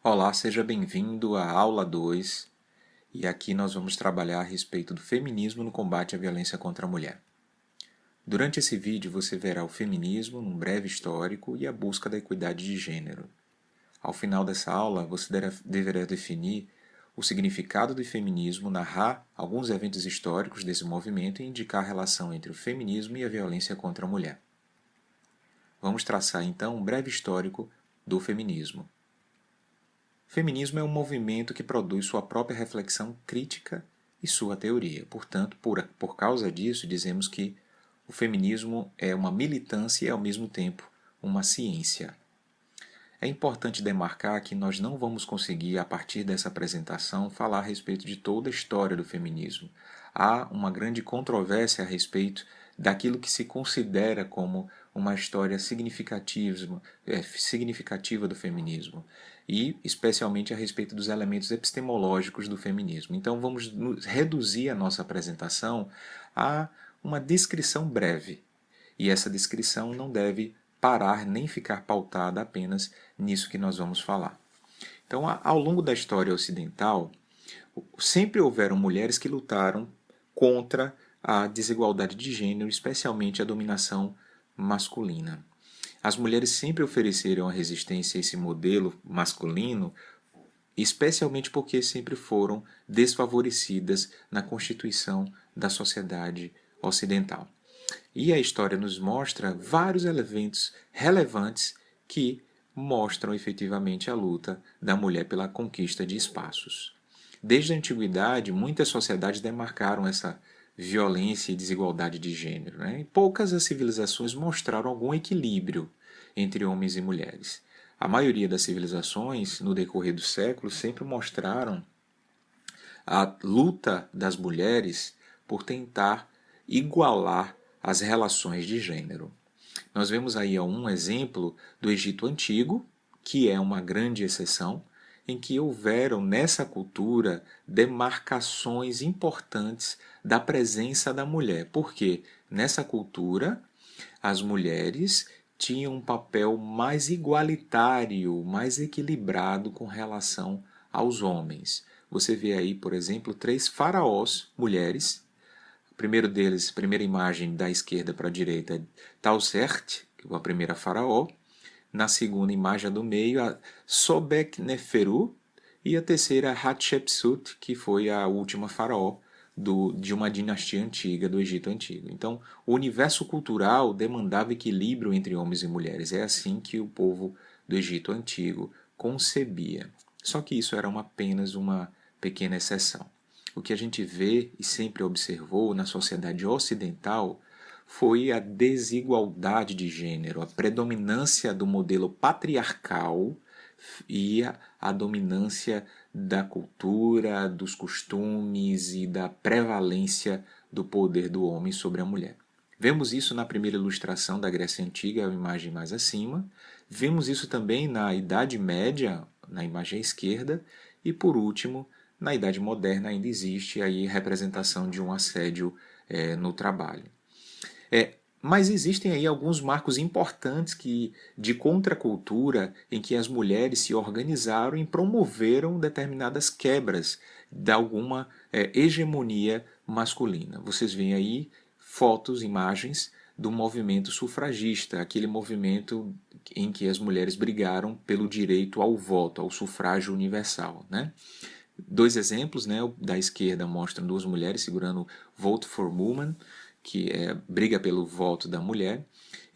Olá, seja bem-vindo à aula 2 e aqui nós vamos trabalhar a respeito do feminismo no combate à violência contra a mulher. Durante esse vídeo você verá o feminismo num breve histórico e a busca da equidade de gênero. Ao final dessa aula você deverá definir o significado do feminismo, narrar alguns eventos históricos desse movimento e indicar a relação entre o feminismo e a violência contra a mulher. Vamos traçar então um breve histórico do feminismo. Feminismo é um movimento que produz sua própria reflexão crítica e sua teoria. Portanto, por causa disso, dizemos que o feminismo é uma militância e, ao mesmo tempo, uma ciência. É importante demarcar que nós não vamos conseguir, a partir dessa apresentação, falar a respeito de toda a história do feminismo. Há uma grande controvérsia a respeito daquilo que se considera como uma história significativa do feminismo e especialmente a respeito dos elementos epistemológicos do feminismo. Então vamos reduzir a nossa apresentação a uma descrição breve, e essa descrição não deve parar nem ficar pautada apenas nisso que nós vamos falar. Então, ao longo da história ocidental, sempre houveram mulheres que lutaram contra a desigualdade de gênero, especialmente a dominação masculina. As mulheres sempre ofereceram a resistência a esse modelo masculino, especialmente porque sempre foram desfavorecidas na constituição da sociedade ocidental. E a história nos mostra vários eventos relevantes que mostram efetivamente a luta da mulher pela conquista de espaços. Desde a antiguidade, muitas sociedades demarcaram essa violência e desigualdade de gênero, né? E poucas as civilizações mostraram algum equilíbrio entre homens e mulheres. A maioria das civilizações, no decorrer dos séculos, sempre mostraram a luta das mulheres por tentar igualar as relações de gênero. Nós vemos aí um exemplo do Egito Antigo, que é uma grande exceção, em que houveram nessa cultura demarcações importantes da presença da mulher. Porque nessa cultura as mulheres tinham um papel mais igualitário, mais equilibrado com relação aos homens. Você vê aí, por exemplo, 3 faraós mulheres. O primeiro deles, primeira imagem da esquerda para a direita, é Tausert, que foi a primeira faraó. Na segunda imagem do meio, a Sobekneferu. E a terceira, Hatshepsut, que foi a última faraó de uma dinastia antiga, do Egito Antigo. Então, o universo cultural demandava equilíbrio entre homens e mulheres. É assim que o povo do Egito Antigo concebia. Só que isso era apenas uma pequena exceção. O que a gente vê e sempre observou na sociedade ocidental foi a desigualdade de gênero, a predominância do modelo patriarcal e a dominância da cultura, dos costumes e da prevalência do poder do homem sobre a mulher. Vemos isso na primeira ilustração da Grécia Antiga, a imagem mais acima. Vemos isso também na Idade Média, na imagem à esquerda. E, por último, na Idade Moderna ainda existe aí representação de um assédio no trabalho. Mas existem aí alguns marcos importantes de contracultura em que as mulheres se organizaram e promoveram determinadas quebras de alguma hegemonia masculina. Vocês veem aí fotos, imagens do movimento sufragista, aquele movimento em que as mulheres brigaram pelo direito ao voto, ao sufrágio universal, né? 2 exemplos, né? Da esquerda mostram 2 mulheres segurando Vote for Women, que é briga pelo voto da mulher.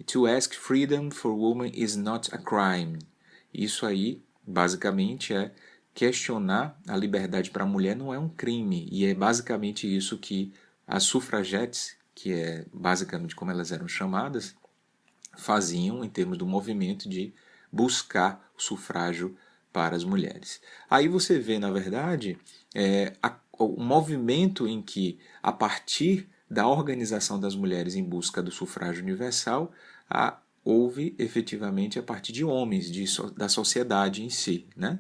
To ask freedom for women is not a crime. Isso aí, basicamente, é questionar a liberdade para a mulher não é um crime. E é basicamente isso que as sufragettes, que é basicamente como elas eram chamadas, faziam em termos do movimento de buscar o sufrágio para as mulheres. Aí você vê, na verdade, o movimento em que, a partir da organização das mulheres em busca do sufrágio universal, houve efetivamente a partir de homens, da sociedade em si, né?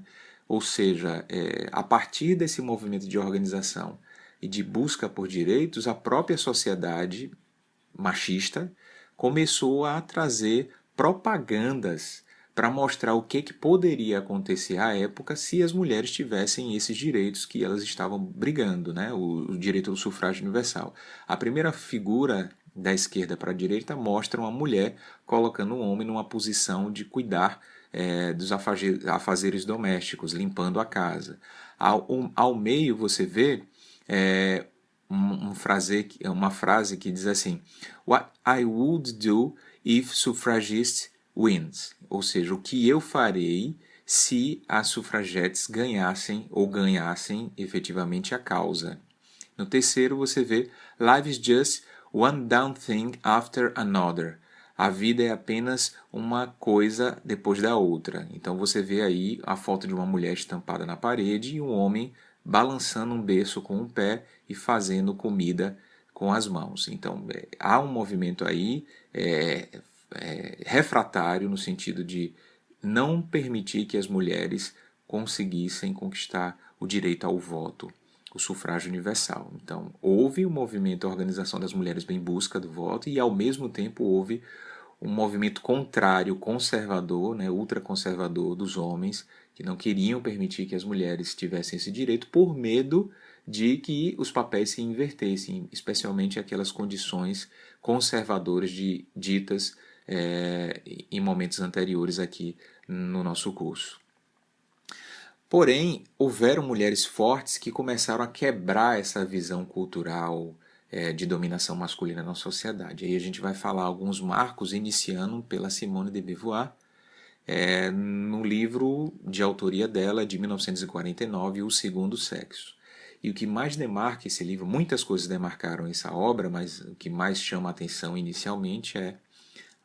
Ou seja, a partir desse movimento de organização e de busca por direitos, a própria sociedade machista começou a trazer propagandas para mostrar o que poderia acontecer à época se as mulheres tivessem esses direitos que elas estavam brigando, né? O direito do sufrágio universal. A primeira figura da esquerda para a direita mostra uma mulher colocando um homem numa posição de cuidar dos afazeres domésticos, limpando a casa. Ao meio você vê uma frase que diz assim: What I would do if suffragists wins, ou seja, o que eu farei se as sufragetes ganhassem efetivamente a causa. No terceiro você vê Life is just one down thing after another. A vida é apenas uma coisa depois da outra. Então você vê aí a foto de uma mulher estampada na parede e um homem balançando um berço com um pé e fazendo comida com as mãos. Então há um movimento aí refratário no sentido de não permitir que as mulheres conseguissem conquistar o direito ao voto, o sufrágio universal. Então, houve um movimento, a Organização das Mulheres em busca do voto, e ao mesmo tempo houve um movimento contrário, conservador, né, ultraconservador dos homens, que não queriam permitir que as mulheres tivessem esse direito por medo de que os papéis se invertessem, especialmente aquelas condições conservadoras ditas em momentos anteriores aqui no nosso curso. Porém, houveram mulheres fortes que começaram a quebrar essa visão cultural de dominação masculina na sociedade. Aí a gente vai falar alguns marcos, iniciando pela Simone de Beauvoir, no livro de autoria dela, de 1949, O Segundo Sexo. E o que mais demarca esse livro, muitas coisas demarcaram essa obra, mas o que mais chama a atenção inicialmente é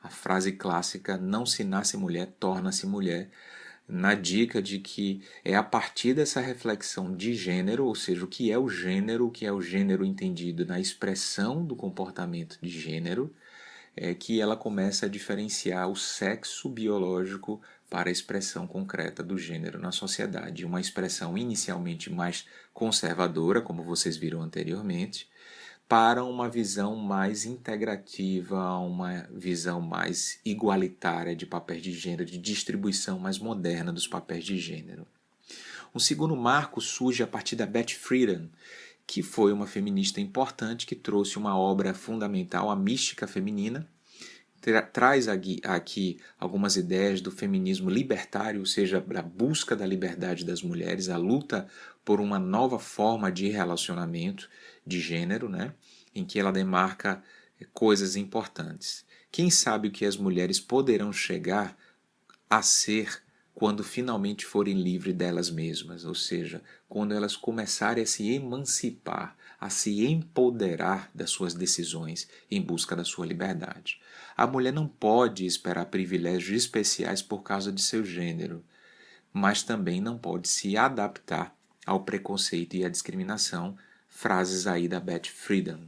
a frase clássica: não se nasce mulher, torna-se mulher, na dica de que é a partir dessa reflexão de gênero, ou seja, o que é o gênero entendido na expressão do comportamento de gênero, que ela começa a diferenciar o sexo biológico para a expressão concreta do gênero na sociedade. Uma expressão inicialmente mais conservadora, como vocês viram anteriormente, para uma visão mais integrativa, uma visão mais igualitária de papéis de gênero, de distribuição mais moderna dos papéis de gênero. Um segundo marco surge a partir da Betty Friedan, que foi uma feminista importante que trouxe uma obra fundamental, a mística feminina, traz aqui algumas ideias do feminismo libertário, ou seja, a busca da liberdade das mulheres, a luta por uma nova forma de relacionamento de gênero, né, em que ela demarca coisas importantes. Quem sabe o que as mulheres poderão chegar a ser quando finalmente forem livres delas mesmas, ou seja, quando elas começarem a se emancipar, a se empoderar das suas decisões em busca da sua liberdade. A mulher não pode esperar privilégios especiais por causa de seu gênero, mas também não pode se adaptar ao preconceito e à discriminação, frases aí da Betty Friedan.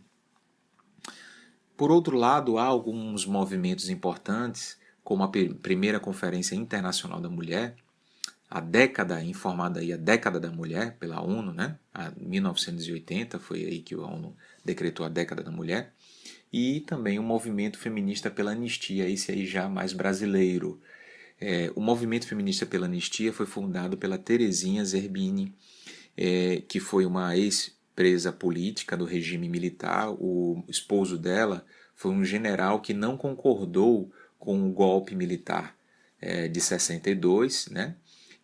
Por outro lado, há alguns movimentos importantes, como a primeira Conferência Internacional da Mulher, a década, informada aí a década da mulher pela ONU, né? A 1980 foi aí que a ONU decretou a década da mulher, e também o movimento feminista pela anistia, esse aí já mais brasileiro. O movimento feminista pela anistia foi fundado pela Terezinha Zerbini, que foi uma ex-presa política do regime militar. O esposo dela foi um general que não concordou com o golpe militar de 62, né?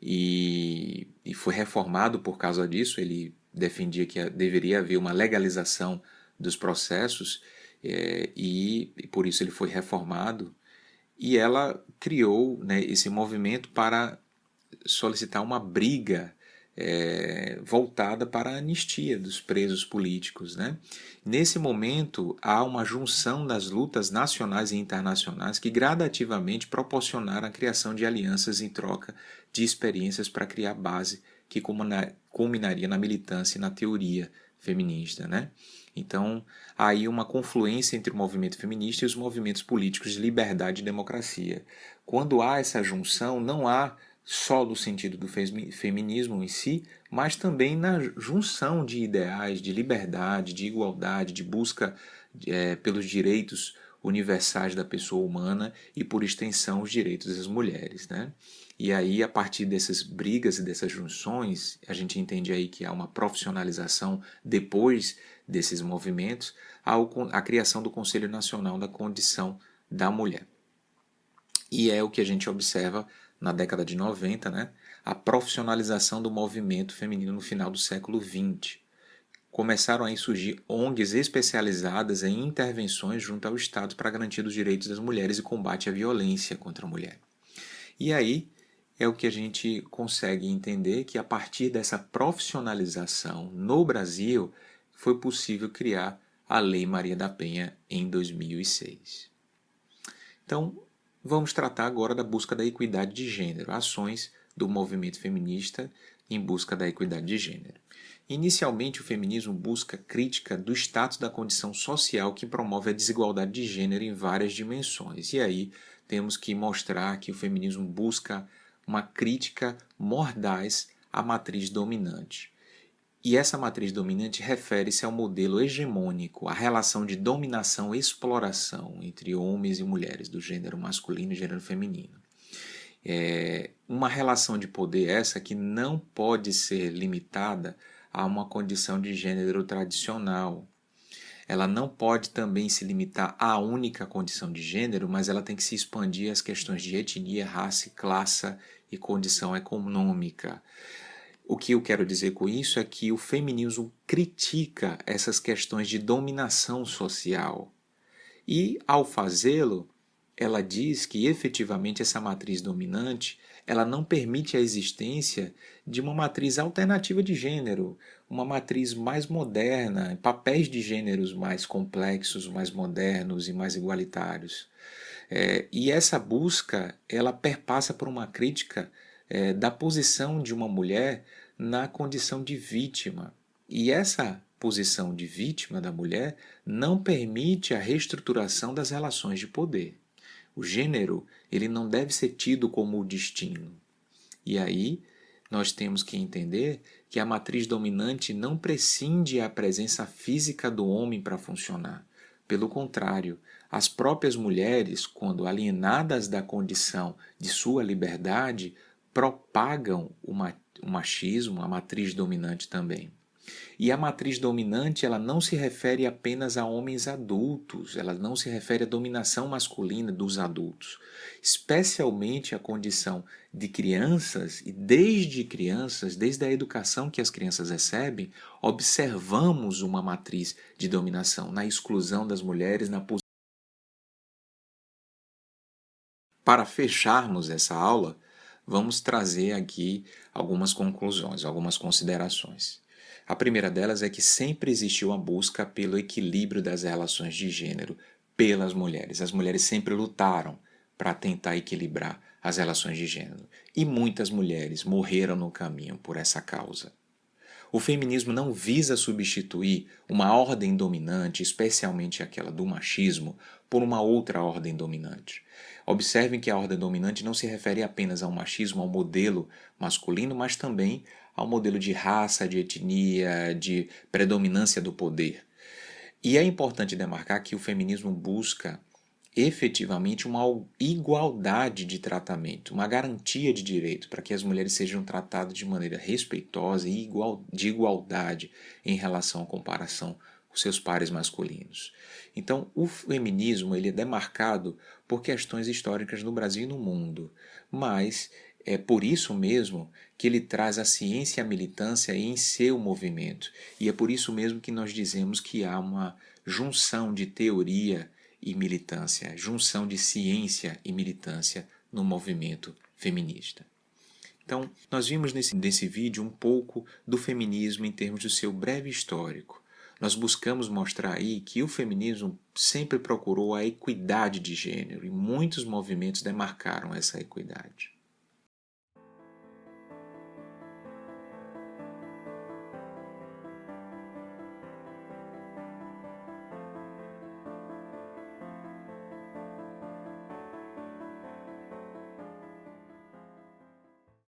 E foi reformado por causa disso. Ele defendia que deveria haver uma legalização dos processos, e por isso ele foi reformado. E ela criou, né, esse movimento para solicitar uma briga voltada para a anistia dos presos políticos, né? Nesse momento, há uma junção das lutas nacionais e internacionais que gradativamente proporcionaram a criação de alianças em troca de experiências para criar base que culminaria na militância e na teoria feminista, né? Então, há aí uma confluência entre o movimento feminista e os movimentos políticos de liberdade e democracia. Quando há essa junção, não há só no sentido do feminismo em si, mas também na junção de ideais de liberdade, de igualdade, de busca pelos direitos universais da pessoa humana e, por extensão, os direitos das mulheres, né? E aí, a partir dessas brigas e dessas junções, a gente entende aí que há uma profissionalização depois desses movimentos, a criação do Conselho Nacional da Condição da Mulher. E é o que a gente observa na década de 90, né? A profissionalização do movimento feminino no final do século XX. Começaram a surgir ONGs especializadas em intervenções junto ao Estado para garantir os direitos das mulheres e combate à violência contra a mulher. E aí é o que a gente consegue entender que a partir dessa profissionalização no Brasil foi possível criar a Lei Maria da Penha em 2006. Então, vamos tratar agora da busca da equidade de gênero, ações do movimento feminista em busca da equidade de gênero. Inicialmente, o feminismo busca crítica do status da condição social que promove a desigualdade de gênero em várias dimensões. E aí temos que mostrar que o feminismo busca uma crítica mordaz à matriz dominante. E essa matriz dominante refere-se ao modelo hegemônico, à relação de dominação e exploração entre homens e mulheres, do gênero masculino e gênero feminino. É uma relação de poder essa que não pode ser limitada a uma condição de gênero tradicional. Ela não pode também se limitar à única condição de gênero, mas ela tem que se expandir às questões de etnia, raça, classe e condição econômica. O que eu quero dizer com isso é que o feminismo critica essas questões de dominação social. E, ao fazê-lo, ela diz que efetivamente essa matriz dominante ela não permite a existência de uma matriz alternativa de gênero, uma matriz mais moderna, papéis de gêneros mais complexos, mais modernos e mais igualitários. E essa busca ela perpassa por uma crítica da posição de uma mulher na condição de vítima. E essa posição de vítima da mulher não permite a reestruturação das relações de poder. O gênero ele não deve ser tido como o destino. E aí nós temos que entender que a matriz dominante não prescinde a presença física do homem para funcionar. Pelo contrário, as próprias mulheres, quando alienadas da condição de sua liberdade, propagam o machismo, a matriz dominante também. E a matriz dominante ela não se refere apenas a homens adultos, ela não se refere à dominação masculina dos adultos, especialmente a condição de crianças, e desde crianças, desde a educação que as crianças recebem, observamos uma matriz de dominação, na exclusão das mulheres, na posição. Para fecharmos essa aula, vamos trazer aqui algumas conclusões, algumas considerações. A primeira delas é que sempre existiu a busca pelo equilíbrio das relações de gênero pelas mulheres. As mulheres sempre lutaram para tentar equilibrar as relações de gênero. E muitas mulheres morreram no caminho por essa causa. O feminismo não visa substituir uma ordem dominante, especialmente aquela do machismo, por uma outra ordem dominante. Observem que a ordem dominante não se refere apenas ao machismo, ao modelo masculino, mas também ao modelo de raça, de etnia, de predominância do poder. E é importante demarcar que o feminismo busca efetivamente uma igualdade de tratamento, uma garantia de direito para que as mulheres sejam tratadas de maneira respeitosa e de igualdade em relação à comparação com seus pares masculinos. Então, o feminismo ele é demarcado por questões históricas no Brasil e no mundo, mas é por isso mesmo que ele traz a ciência e a militância em seu movimento. E é por isso mesmo que nós dizemos que há uma junção de teoria e militância, junção de ciência e militância no movimento feminista. Então, nós vimos nesse vídeo um pouco do feminismo em termos do seu breve histórico. Nós buscamos mostrar aí que o feminismo sempre procurou a equidade de gênero e muitos movimentos demarcaram essa equidade.